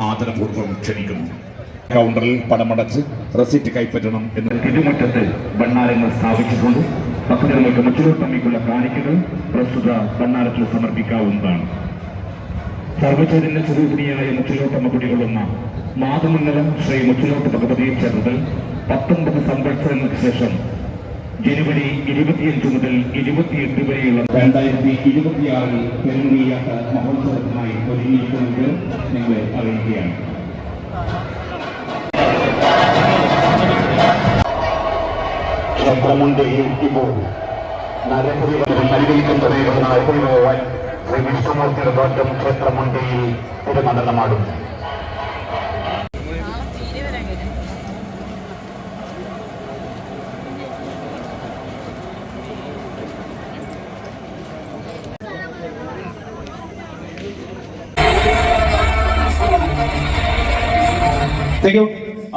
ആദരപൂർവ്വം ക്ഷണിക്കുന്നു. കൗണ്ടറിൽ പണമടച്ച് റെസിറ്റ് കൈപ്പറ്റണം എന്ന് തിരുമുറ്റത്ത് ഭണ്ണാരങ്ങൾ സ്ഥാപിച്ചിട്ടുണ്ട്. ഭക്തജനങ്ങൾക്ക് മുച്ചിലോട്ടമ്മയ്ക്കുള്ള കാണിക്കകൾ പ്രസ്തുത ഭണ്ണാരത്തിൽ സമർപ്പിക്കാവുന്നതാണ്. സർവചൈതന്യ സ്വരൂപിണിയായ മുച്ചിലോട്ടമ്മ കുടികൊള്ളുന്ന മാതമംഗലം ശ്രീ മുച്ചിലോട്ട് ഭഗവതി ക്ഷേത്രത്തിൽ 19 സംവത്സരങ്ങൾക്ക് ശേഷം ജനുവരി 25 മുതൽ 28 വരെയുള്ള 2026 പെരുങ്കുഴിയാട്ട മഹോത്സവത്തിനായി ഒരുങ്ങിയിരിക്കുന്നത് നിങ്ങളെ അറിയിക്കുകയാണ്. ക്ഷേത്രമുണ്ടയിൽ ഇപ്പോൾ നരഹരിവരം നൽകിയിരിക്കുന്നതിനായി ശ്രീ വിഷ്ണുമൂർത്തിയുടെ തോറ്റം ക്ഷേത്രമുണ്ടയിൽ തിരുനടനമാടും.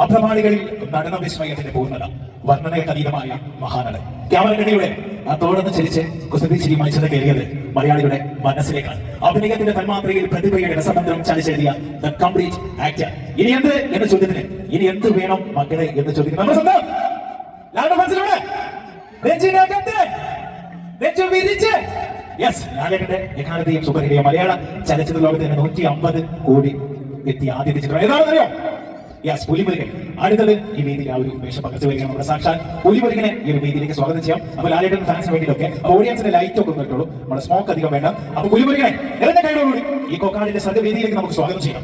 അപ്രമാണികളിൽ നടന വിസ്മയത്തിന്റെ പൂർണ്ണത, വർണ്ണനയതീതമായ മഹാനടൻ. ക്യാമറയുടെ ആ തോടന്ന് ചരിച്ച് കുസൃതി മത്സര കയറിയത് മലയാളിയുടെ മനസ്സിലേക്കാണ്. അഭിനയത്തിന്റെ തന്മാത്രയിൽ പ്രതിഭയുടെ രസതന്ത്രം ചലിച്ചെഴുതിയ ദ കംപ്ലീറ്റ് ആക്ടർ. ഇനി എന്ത് എന്ന ചോദ്യത്തിന് ഇനി എന്ത് വേണം മക്കളെ എന്ന് ചോദിക്കുന്നു നമ്മുടെ സ്വന്തം എക്കാലത്തെയും സൂപ്പർഹിറ്റ് മലയാള ചലച്ചിത്ര ലോകത്തിന് 150 കോടി എത്തിയ ആദ്യത്തെ ചിത്രം ഏതാണെന്നറിയോ? യെസ്, പുലിമുരുകൻ. അടുത്തത് ഈ വേദിയിൽ ആ ഒരു വേഷം പകർച്ചു വരികയാണ് നമ്മുടെ സാക്ഷാൽ പുലിമുരുകനെ ഈ ഒരു വേദിയിലേക്ക് സ്വാഗതം ചെയ്യാം. അപ്പൊ ലാലേട്ടൻ ഫാൻസിന് വേണ്ടിയിട്ടൊക്കെ ഓഡിയൻസിന്റെ ലൈറ്റ് ഒക്കെ കിട്ടുള്ളൂ, നമ്മുടെ സ്മോക്ക് അധികം വേണ്ട. അപ്പൊ പുലിമുരുകനെ നിറഞ്ഞ കൈകളോടുകൂടി ഈ കോക്കാടിന്റെ സർവ്വവേദിയിലേക്ക് നമുക്ക് സ്വാഗതം ചെയ്യാം.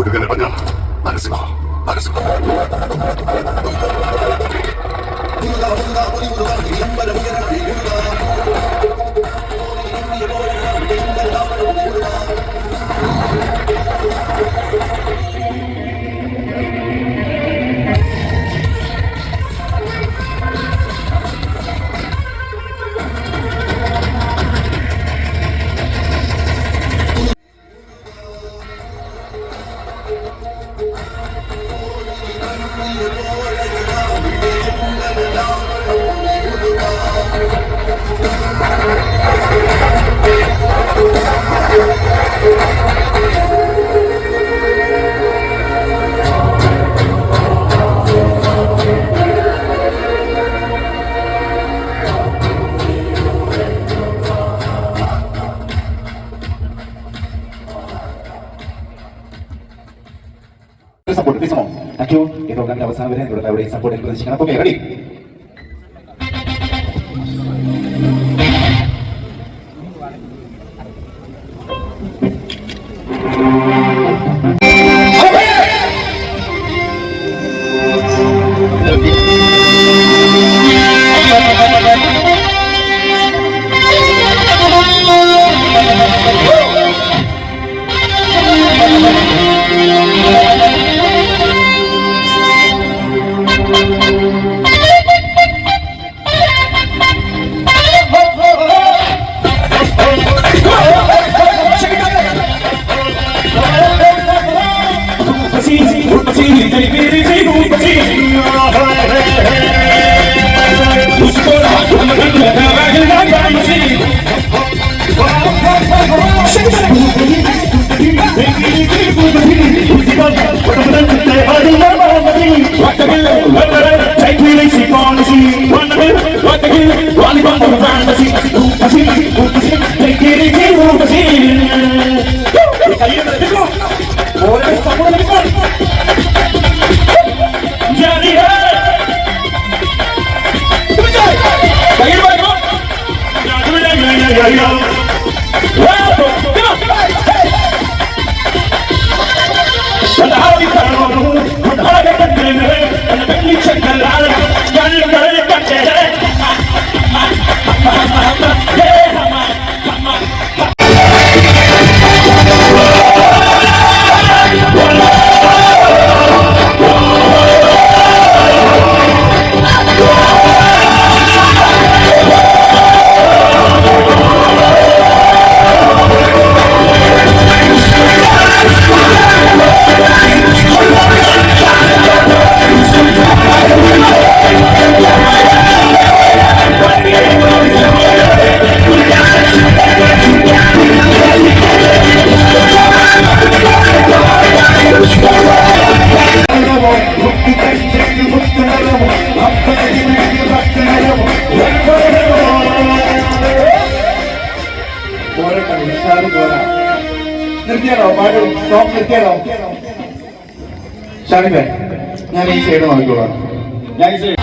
ഒരുകനെ പറഞ്ഞ Narasimha support please. Thank you. ഈ പ്രോഗ്രാമിന്റെ അവസാനം വരെ നിങ്ങളുടെ അവിടെ സപ്പോർട്ടിൽ പ്രതീക്ഷിക്കണം. Okay, ready? പോരട്ടെ, ഉഷാറ് പോരാ. നിർത്തിയാലോ? പാട്ട് സ്റ്റോപ്പ് നിർത്തിയാലോ? ഷാനിഫേ, ഞാൻ ഈ സൈഡ് നോക്കിക്കോളാം. ഞാൻ ഈ side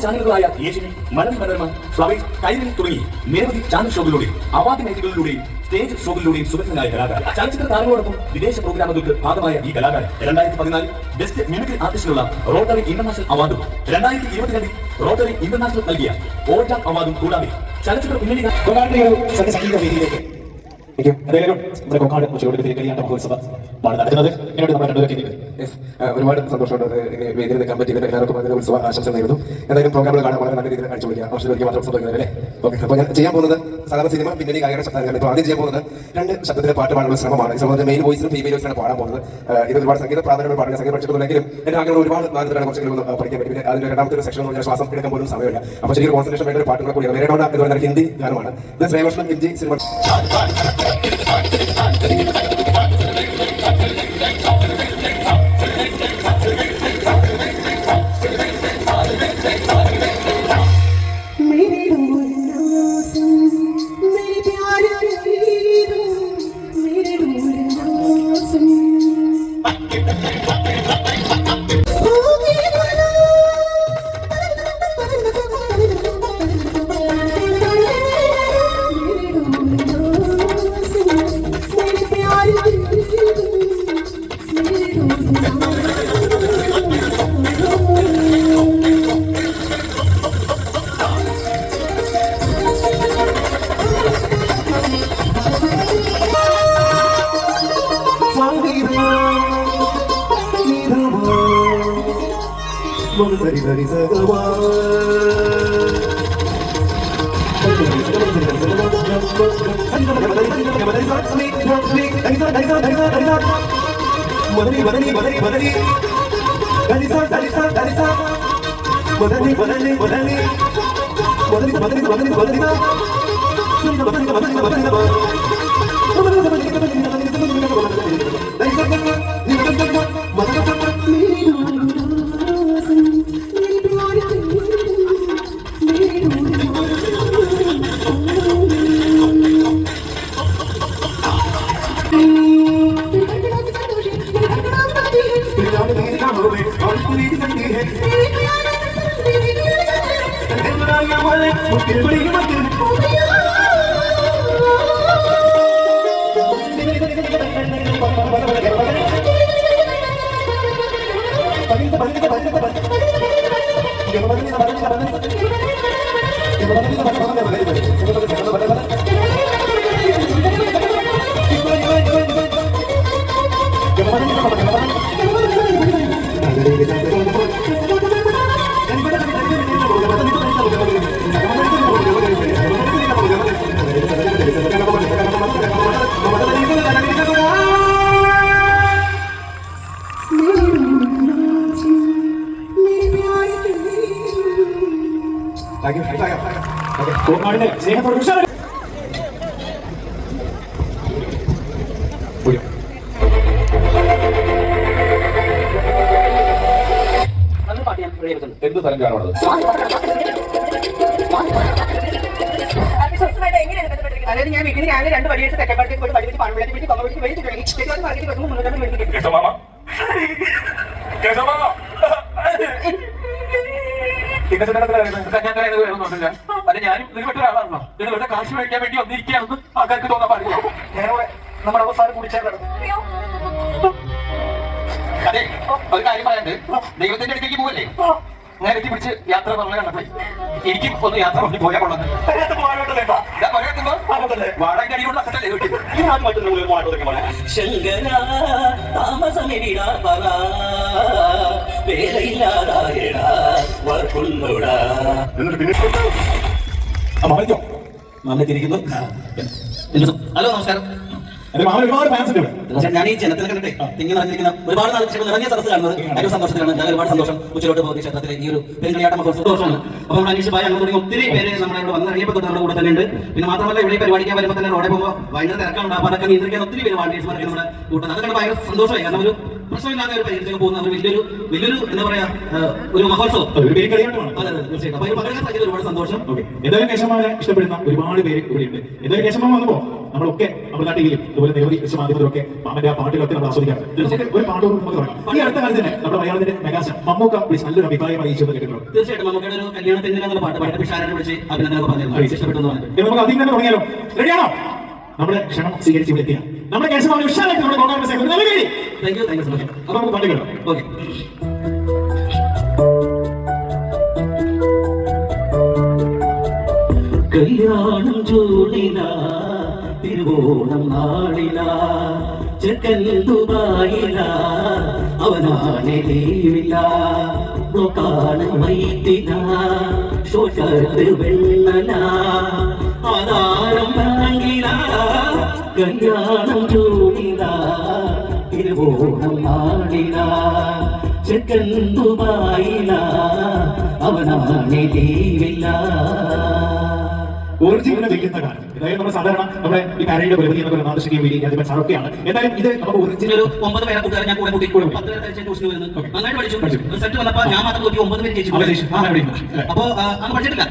ചാനലുകളായ Asian, Malayala Manorama, flowers, Kairali തുടങ്ങി നിരവധി ചാനൽ ഷോകളിലൂടെയും അവാർഡ് വേദികളിലൂടെയും സ്റ്റേജ് ഷോകളിലൂടെയും സുഖസ്ഥനായ കലാകാരൻ. ചലച്ചിത്ര താരങ്ങളോടൊപ്പം വിദേശ പ്രോഗ്രാമുകൾക്ക് ഭാഗമായ ഈ കലാകാരൻ 2014 ബെസ്റ്റ് മിമിക്രി ആർട്ടിസ്റ്റിനുള്ള റോട്ടറി ഇന്റർനാഷണൽ അവാർഡും 2022 റോട്ടറി ഇന്റർനാഷണൽ നൽകിയ ഓൾ ടൈം അവാർഡും കൂടാതെ ചലച്ചിത്ര പിന്നണി സംഗീത വേദിയിലേക്ക് കൊക്കാട് കരിയാണ്ട മഹോത്സവ നടത്തുന്നത്. ഒരുപാട് സന്തോഷമുണ്ട് വേദിയിൽ നിൽക്കാൻ പറ്റിയത്. എല്ലാവർക്കും അതിന്റെ ഉത്സവ ആശംസ നേരുന്നു. എന്തായാലും പ്രോഗ്രാമുകൾ കാണാൻ വളരെ നല്ല രീതിയിൽ കാണിച്ചു കൊടുക്കുക. വർഷത്തിലേക്ക് മാത്രം സംഭവിക്കുന്നത് അല്ലേ? ഓക്കെ, അപ്പോൾ ഞാൻ ചെയ്യാൻ പോകുന്നത് സാധാരണ സിനിമ പിന്നണി ഗായകരുടെ ശബ്ദങ്ങൾ. ഇപ്പോൾ ആദ്യം ചെയ്യാൻ പോകുന്നത് 2 ശബ്ദത്തിലെ പാട്ട് പാടാനുള്ള ശ്രമമാണ്. ഈ സമയത്ത് മെയിൽ വോയിസിനും ഫീമെയിൽ വോയിസിനാണ് പാടാൻ പോകുന്നത്. ഇത് ഒരുപാട് സംഗീത പ്രാധാന്യമുള്ള പാടുന്ന സംഗീതം പഠിച്ചിട്ടുണ്ടെങ്കിലും എൻ്റെ ആഗ്രഹം ഒരുപാട് നാളെ കുറച്ചെങ്കിലും പഠിക്കാൻ പറ്റും. പിന്നെ അതിന്റെ രണ്ടാമത്തെ ഒരു സെക്ഷൻ എന്ന് പറഞ്ഞാൽ ശ്വാസം എടുക്കാൻ പോലും സമയമില്ല. അപ്പോൾ ശരിക്കും കോൺസെൻട്രേഷൻ വേണ്ട ഒരു പാട്ടുകൾ കൂടിയാണ്. വേറെയുള്ള എന്ന് പറയുന്ന ഹിന്ദി ഗാനമാണ് ഇത്. ശ്രേയവർഷം ഹിന്ദി സിനിമ കോർണാടിന്റെ സ്നേഹത്തോട് ഉഷാറായി എന്ത് തരം കാണുന്നത്? അതായത് ഞാൻ വീട്ടിൽ രാവിലെ 2 വടിയെടുത്ത് തെക്കപ്പാടത്തേക്ക് പോയി വടി വെച്ച് പണവിളക്കി വെച്ച് കൊമ്പ വെച്ച് വെച്ച് തുടങ്ങി തെക്കുവാട് മാർക്കറ്റിൽ കൊടുക്കുമ്പോൾ 300 മേടിക്കും. ഞാനും ഇതിൽപ്പെട്ട ഒരാളാണല്ലോ. ഇത് ഇവിടെ കാശ് മേടിക്കാൻ വേണ്ടി വന്നിരിക്കുകയാണെന്ന് ആൾക്കാർക്ക് തോന്നാൻ പാടില്ല. ഞാനിവിടെ നമ്മുടെ അവസാനം കുടിച്ചാൽ അതെ ഒരു കാര്യം പറയാണ്ട്, ദൈവത്തിന്റെ അടുത്തേക്ക് പോവല്ലേ, ഞാൻ എത്തി പിടിച്ച് യാത്ര പറഞ്ഞ കണ്ടപ്പോഴേ എനിക്കും ഒന്ന് യാത്ര പറഞ്ഞ് പോയാൽ കൊള്ളത്. വാടക അടിയുള്ള അസറ്റല്ലേ വീട്ടിൽ മാമനെത്തിയിരിക്കുന്നു. ഹലോ നമസ്കാരം. എന്റെ മാമൻ ഒരുപാട് ഫാൻസ് ഉണ്ട് ഇവിടെ. ഞാൻ ഈ ജനത്തിൽ കണ്ടിട്ടേ തിങ്ങി നിറഞ്ഞിരിക്കുന്ന ഒരുപാട് നാൾ നിറഞ്ഞ സദസ് കാണുന്നത് ഒരു സന്തോഷത്തിലാണ്. ഞാൻ ഒരുപാട് സന്തോഷം. ഉച്ചലോട്ട് ഭഗവതി ക്ഷേത്രത്തിലെ ഈ ഒരു പെരുങ്കളിയാട്ടം സന്തോഷമാണ്. അപ്പോൾ നമ്മൾ അന്വേഷിച്ച് പോയി അങ്ങനെ തുടങ്ങി ഒത്തിരി പേര് നമ്മുടെ ഇവിടെ വന്നറിയപ്പോൾ തൊട്ട് നമ്മുടെ കൂടെ തന്നെ ഉണ്ട്. പിന്നെ മാത്രമല്ല ഇവിടെ പരിപാടിക്കാൻ വരുമ്പോൾ തന്നെ റോഡിൽ പോകുമ്പോൾ ഭയങ്കര തിരക്കാണ്. അപ്പോൾ അതൊക്കെ നിയന്ത്രിക്കാൻ ഒത്തിരി പേര് വാളണ്ടിയേഴ്സ്മാരൊക്കെ നമ്മുടെ കൂട്ടം. അതൊക്കെ ഭയങ്കര സന്തോഷമായി. കാരണം ഒരു പ്രശ്നമില്ലാതെ ഒരു പരിഹരിച്ചൊക്കെ പോകുന്ന ഒരു വലിയൊരു എന്താ പറയാ ഒരു മഹോത്സവം. അതെ തീർച്ചയായിട്ടും. അപ്പോൾ പങ്കെടുക്കാൻ സാധിച്ചത് ഒരുപാട് സന്തോഷം. എന്തായാലും കേശവമാനെ ഇഷ്ടപ്പെടുന്ന ഒരുപാട് പേര് ഇവിടെയുണ്ട്. എന്തായാലും കേശവമാൻ വന്നപ്പോ നമ്മളൊക്കെ നമ്മുടെ ടിവിയിലും അതുപോലെ നിരവധി മാധ്യമത്തിലൊക്കെ മാമന്റെ ആ പാട്ടുകളൊക്കെ നമ്മൾ ആസ്വദിക്കാറ്. ഒരു പാട്ടോട് നമുക്ക് തുടങ്ങാം. ഈ അടുത്ത കാലത്ത് തന്നെ നമ്മുടെ മലയാളത്തിന്റെ മെഗാസ്റ്റാർ മമ്മൂക്ക വിളിച്ച് നല്ലൊരു അഭിപ്രായം അറിയിച്ചു കേട്ടിട്ടുണ്ട്. തീർച്ചയായിട്ടും മമ്മൂക്കയുടെ ഒരു കല്യാണത്തിന് പാട്ട് പാടി പിഷാരനെ വിളിച്ച് അഭിനന്ദനമൊക്കെ പറഞ്ഞിരുന്നു. ഇഷ്ടപ്പെട്ടു നമുക്ക് അതിൽ തന്നെ തുടങ്ങിയാലോ? റെഡിയാണോ? നമ്മുടെ ക്ഷണം സ്വീകരിച്ച് ഇവിടെ എത്തിയ നമ്മുടെ കേശവമാനെ ഉഷാറായിട്ട് നമ്മുടെ കോൺഗ്രസ് നല്ല പേര്. Thank you so much. അപ്പൊ നമുക്ക് പാട്ട് കേട്ടോ. ഓക്കെ. കല്യാണം ജൂണില തിരുവോണം നാളില ചെക്കൻ ദുബായില അവനാണ് ലീവില്ല ബ്ലോക്കാണ് വൈദ്യന ഷോഷത്ത് വെണ്ണല ആധാരം ബാങ്കില കല്യാണം ജൂണില തിരുവോണം നാളില ചെക്കൻ ദുബായില അവനാണ് ലീവില്ല. ഒറിജിനൽ ചെയ്യുന്ന കാലം അതായത് നമ്മൾ സാധാരണ നമ്മുടെ ഈ കരയുടെ പരിപാടി എന്നൊക്കെ നാദശിക വേദി അതിന്റെ സാറൊക്കെയാണ്. എന്തായാലും ഇത് നമുക്ക് ഒറിജിനൽ ഒരു 9 പേരെ കൂട്ടുകാരെ ഞാൻ കൂടെ കൂട്ടി 10 പേരെ തയ്ച്ചു ട്യൂഷന് വരുന്നു. നന്നായിട്ട് പഠിച്ചു. റിസൾട്ട് വന്നപ്പോൾ ഞാൻ മാത്രം 9 പേര് ജയിച്ചു. അപ്പോൾ അങ്ങ് പഠിച്ചിട്ടില്ല.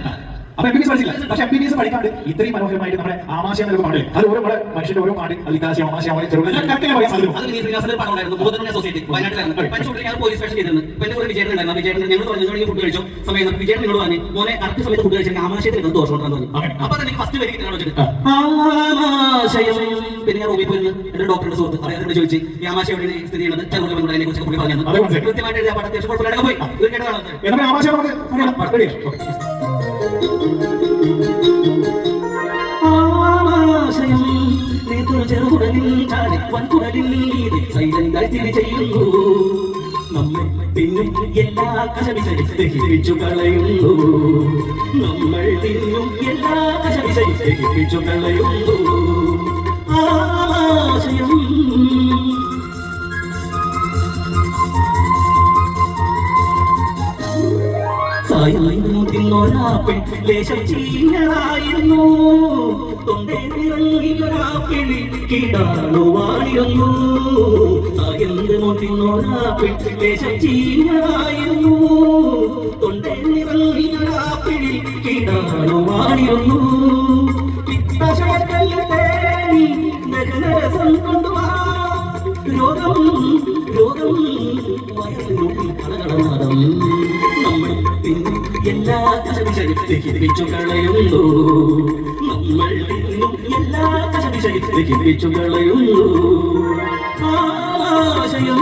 അപ്പൊ MBBS പഠിച്ചില്ല. പക്ഷെ MBBS പഠിക്കാണ്ട് ഇത്രയും മനോഹരമായിട്ട് നമ്മുടെ ആമാശയം എന്നൊക്കെ പാടില്ല. അത് ഓരോ നമ്മുടെ മനുഷ്യന്റെ ഓരോ പാടിൽ അതികാശം ആമാശയം ചെറുതായി പറയാൻ സാധിക്കും. അത് ശ്രീനിവാസന്റെ പടമുണ്ടായിരുന്നു. ബോധന സൊസൈറ്റി വയനാട്ടിലായിരുന്നു. പഠിച്ചുകൊണ്ടിരിക്കുന്ന ഞാൻ പോലീസ് സ്റ്റേഷൻ ചെയ്തിരുന്നു. പിന്നെ ഒരു വിജയൻ ഉണ്ടായിരുന്നു. വിജയൻ ഞങ്ങൾ പറഞ്ഞു ഫുഡ് കഴിച്ചു സമയം വിജയൻ നിന്നോട് പറഞ്ഞു മോനെ കറക്റ്റ് സമയത്ത് ഫുഡ് കഴിച്ചാൽ ആമാശയത്തിൽ ദോഷം ഉണ്ടെന്ന് പറഞ്ഞു. അപ്പൊ എനിക്ക് ഫസ്റ്റ് വരി കിട്ടാൻ വെച്ചിട്ട് ആമാശയം. പിന്നെ ഞാൻ റൂമിൽ പോയിരുന്നു. എന്റെ ഡോക്ടറുടെ സുഹൃത്ത് അദ്ദേഹത്തോട് ചോദിച്ചു ഈ ആമാശയം എവിടെ സ്ഥിതി ചെയ്യുന്നത് ചെറുകുളം അതിനെ കുറിച്ച് പുള്ളി പറഞ്ഞു. കൃത്യമായിട്ട് എഴുതിയ പാട്ട് അത്യാവശ്യം കുഴപ്പമില്ലാതെ പോയി. ഇത് കേട്ടതാണ് ആമാശയം ചെറുകുടലിൽ ചാടി വൻകുടലിൽ സൈലന്റായി സ്ഥിതി ചെയ്യുന്നു. നമ്മൾ തിന്നും എല്ലാ കശപിശയും ദഹിപ്പിച്ചു കളയുന്നു. നമ്മൾ തിന്നും എല്ലാ കശപിശയും ദഹിപ്പിച്ചു കളയുന്നു. ആമാശയം സായായിരുന്നു തിന്നൊരാപ്പിൾ ലേശം ചീഞ്ഞതായിരുന്നു. തൊണ്ടയിറങ്ങിയൊരാപ്പിൾ കിടാണുവായിരുന്നു. സായന്ത്രമോ തിന്നൊരാപ്പിൾ ലേശം ചീഞ്ഞതായിരുന്നു. തൊണ്ടയിറങ്ങിയൊരാപ്പിൾ കിടാണുവായിരുന്നു. പിത്താശയക്കല്ല് തേടി നഗരസം കൊണ്ടുവാ രോഗം വയറിനുള്ളിൽ കടകടനാദം. നമ്മൾ തിന്നും എല്ലാ എല്ലാ കശപിശയും ദഹിപ്പിച്ചു കളയുന്നു. നമ്മൾ തിന്നും എല്ലാ കശപിശയും ദഹിപ്പിച്ചു കളയുന്നു. ആശയം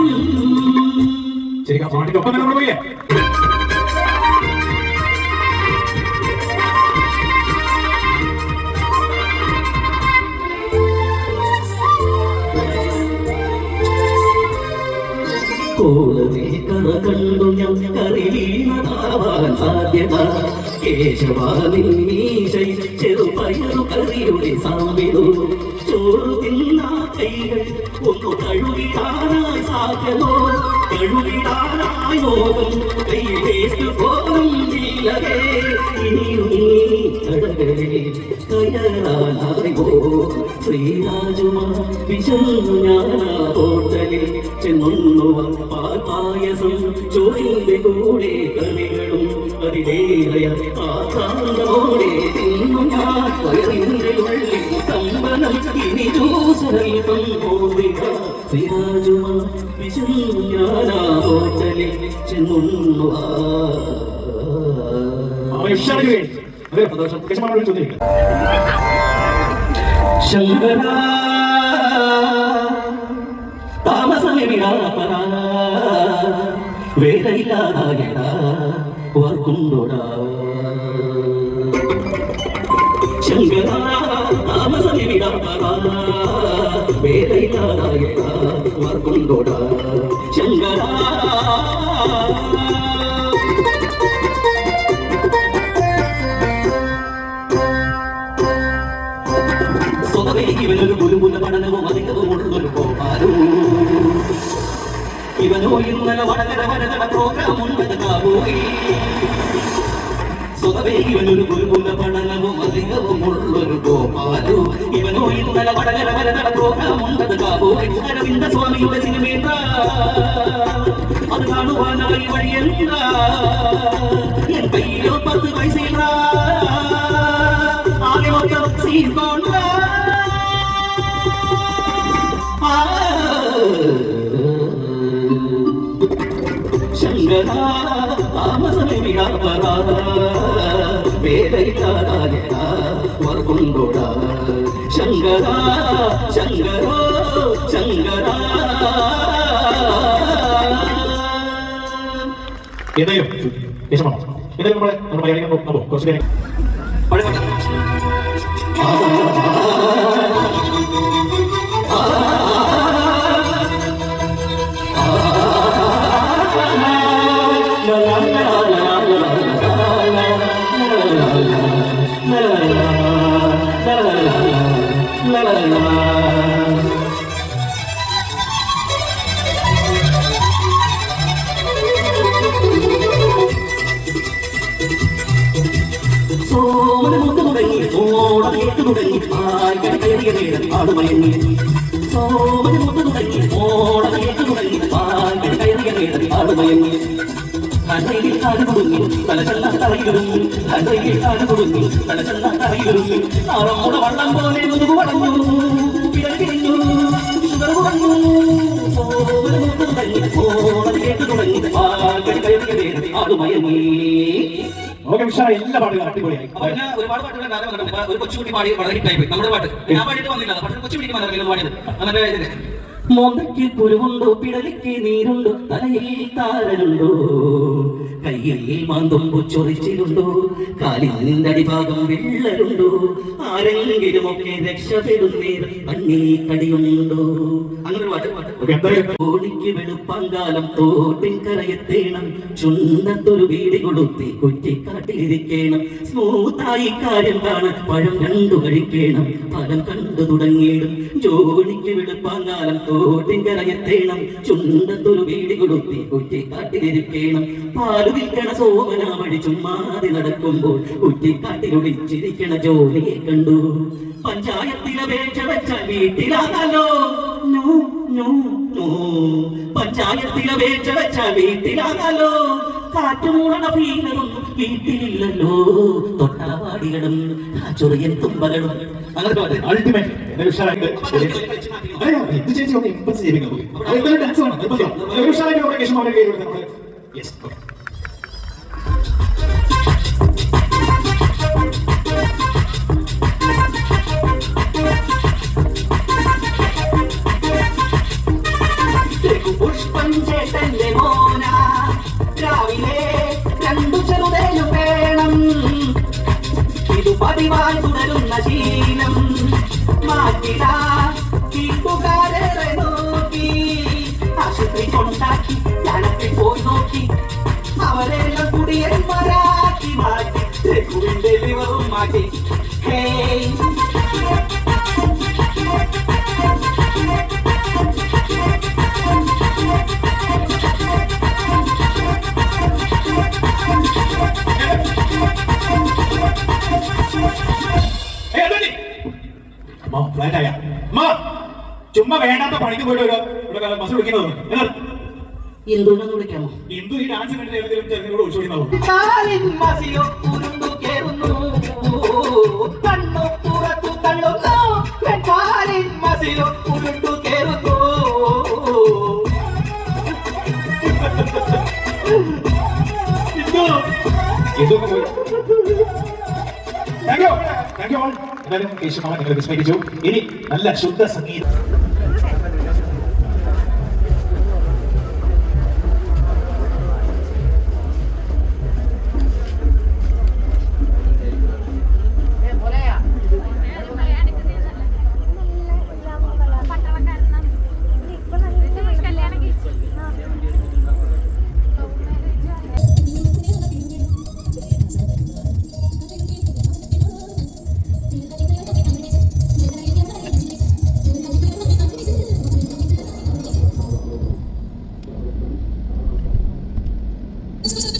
ശരിക്കും പാട്ടിക്കൊപ്പം തന്നെ പോയില്ലേ? കോളവേ കറ കണ്ടു ഞാൻ കറി വീണതാവാൻ സാധ്യത. കേശവാനിൻ മീശയിൽ ചെറുപയറു കറിയുടെ സാമ്പിടു. ചോറു തിന്നാ കൈകൾ ഒന്നു കഴുകിടാനായി സാധ്യമോ? കഴുകിടാനായി മോഹം കൈവേസ്റ്റ് പോലും ഇല്ലതേ. ഇനിയും നീ കടകളെ കയറാനായോ? ശ്രീരാജുമാ വിശന്നു ഞാനാ ഹോട്ടലിൽ ചെന്നു. പായസം ചോറിന്റെ കൂടെ കറികളും അതിലേറെയ ആകാന്തോടെ തിന്നു ഞാൻ. വയറിന്റെ ഉള്ളിൽ സ്തംഭനം ഇനി ജോസൽപ്പം പോവിക. ശ്രീരാജുമാ വിശന്നു ഞാനാ ഹോട്ടലിൽ ചെന്നു. ശങ്കര താമസമിടാപരാ വേദയില്ലാതായടാ ഓർക്കുണ്ടോടാ. ശങ്കര താമസമിടാപരാ വേദയില്ലാതായടാ ഓർക്കുണ്ടോടാ. ശങ്കര ഇവനൊരു ഗുരുകുല പഠനവും അധികവും ഉള്ളൊരു പോകാരും. ഇവനോ ഇന്നലെ വടകര വരകട പ്രോഗ്രാം ഉണ്ടതാപോയി. സ്വതവേ ഇവനൊരു ഗുരുകുല പഠനവും അധികവും ഉള്ളൊരു ഗോപാലു. ഇവനോ ഇന്നലെ വടകര വരകട പ്രോഗ്രാം ഉണ്ടതാപോയി. അരവിന്ദ സ്വാമിയുടെ സിനിമേന്ത്ര അത് കാണുവാനായി വഴിയെന്ത്ര. എൻ കയ്യിലോ 10 പൈസയില്ല. ആദ്യമൊക്കെ സീൻ കൊണ്ട ശങ്കര താമസമിടാപരാ വേദയില്ലാതായടാ ഓർക്കുണ്ടോടാ. ശങ്കര ശങ്കരോ ശങ്കര. ഏതായാലും ദേശമാണോ? ഏതായാലും നമ്മൾ മലയാളികൾ നോക്കുമ്പോൾ കുറച്ച് പേരെ സോമനമുട്ട് തുടങ്ങി ഓടം കേട്ടു തുടങ്ങി ആയിരം കയറിയ നേരം ആടുമയങ്ങി. സോമനമുട്ട് തുടങ്ങി ഓടം കേട്ടു തുടങ്ങി ആയിരം കയറിയ നേരം ആടുമയങ്ങി. ഹൈയിൽ കാട് കുടുങ്ങി തലചെല്ലാം തറയിലൊരുങ്ങി. ഹൈയിൽ കാട് കുടുങ്ങി തലചെല്ലാം തറയിലൊരുങ്ങി. ആറമ്മൂട വള്ളം പോലെ മുതുകു വളഞ്ഞു പിഴ തിരിഞ്ഞു ഷുഗർ കുറഞ്ഞു. സോമനമുട്ട് തുടങ്ങി ഓടം കേട്ടു തുടങ്ങി ആയിരം കയറിയ നേരം ആടുമയങ്ങി. എല്ലാ പാട്ടുകളും അടിപൊളിയായി. ഒരുപാട് പാട്ടുകൾ ഒരു കൊച്ചുകുട്ടി പാടി വളരെ ഹിറ്റായി പോയി. നമ്മുടെ പാട്ട് ഞാൻ പാടിയിട്ട് വന്നില്ല. പക്ഷേ കൊച്ചുകുട്ടിക്ക് മാത്രമല്ല പാടിയത്. അങ്ങനെ മോന്തയ്ക്ക് പുരുവുണ്ടോ പിടലിക്ക് നീരുണ്ടോ തലയിൽ താരനുണ്ടോ കയ്യിൽ മാന്തുമ്പോ ചൊറിച്ചിലുണ്ടോ കാലിന്റെ അടിഭാഗം വിള്ളലുണ്ടോ ആരെങ്കിലും ഒക്കെ രക്ഷപ്പെടുന്നേർ കണ്ണീക്കടിയുണ്ടോ. അങ്ങനെ ഒരു പാട്ട്. ഓടിക്ക് വെളുപ്പാങ്കാലം തോട്ടിൻ കരയെത്തേണം ചുണ്ടത്തൊരു വീടി കൊടുത്തി കുറ്റിക്കാട്ടിലിരിക്കണം. സ്മൂത്തായി കാര്യം കാണാൻ പഴം കണ്ടു കഴിക്കണം. ഫലം കണ്ടു തുടങ്ങിയിടും ജോലിക്ക് വെളുപ്പാങ്കാലം തോട്ടിൻ കരയെത്തേണം ചുണ്ടത്തൊരു വീടി കൊടുത്തി കുറ്റിക്കാട്ടിലിരിക്കണം. പാല് വിൽക്കണ സോമന വഴി ചുമ്മാതി നടക്കുമ്പോൾ കുറ്റിക്കാട്ടിലൊടിച്ചിരിക്കണ ജോലിയെ കണ്ടു. പഞ്ചായത്തിലപേക്ഷ വെച്ച വീട്ടിലാണല്ലോ പഞ്ചായത്തിലപേക്ഷ വെച്ച വീട്ടിലാണല്ലോ. കാറ്റുമൂണ ഫീലറും വീട്ടിലില്ലല്ലോ. തൊട്ടാവാടികളും ചൊറിയൻ തുമ്പകളും. അങ്ങനെ അൾട്ടിമേറ്റ് ഇത് ചേച്ചി ഒന്ന് ഇംപ്രസ് ചെയ്യിപ്പിക്കുന്നത് ഡാൻസ് ആണ്. പുഷ്പം ചേട്ടന്റെ മോന രാവിലെ രണ്ടു ചെറുതേനു വേണം ഇത് പതിവായി തുടരുന്ന ശീലം മാറ്റിട വീട്ടുകാരെ നോക്കി ആശുപത്രി കൊണ്ടാക്കി ഞാനത്തിൽ പോയി നോക്കി അവരെല്ലാം കുടിയന്മാരാക്കി മാറ്റി രഘുവിന്റെ ലിവറും മാറ്റി ഹേയ് ഫ്ലാറ്റായ ചുമ്മാ വേണ്ടാത്ത പണിക്ക് പോയിട്ട് ഇവിടെ ബസ് വിളിക്കുന്നത് എന്തുകൊണ്ടെന്ന് വിളിക്കാമോ എന്തു ഈ ഡാൻസ് കണ്ടിട്ട് ഏതെങ്കിലും ചെറുക്കനോട് ഒഴിച്ചുകൊടുക്കുന്നതാവും കാലിൻ മസിയോ ഉരുണ്ടു കേറുന്നു കണ്ണു പുറത്തു തള്ളുന്നു കാലിൻ മസിയോ ഉരുണ്ടു കേറുന്നു എന്തായാലും കേശവമാമൻ നിങ്ങളെ വിസ്മയിപ്പിച്ചു. ഇനി നല്ല ശുദ്ധ സംഗീതം Escucha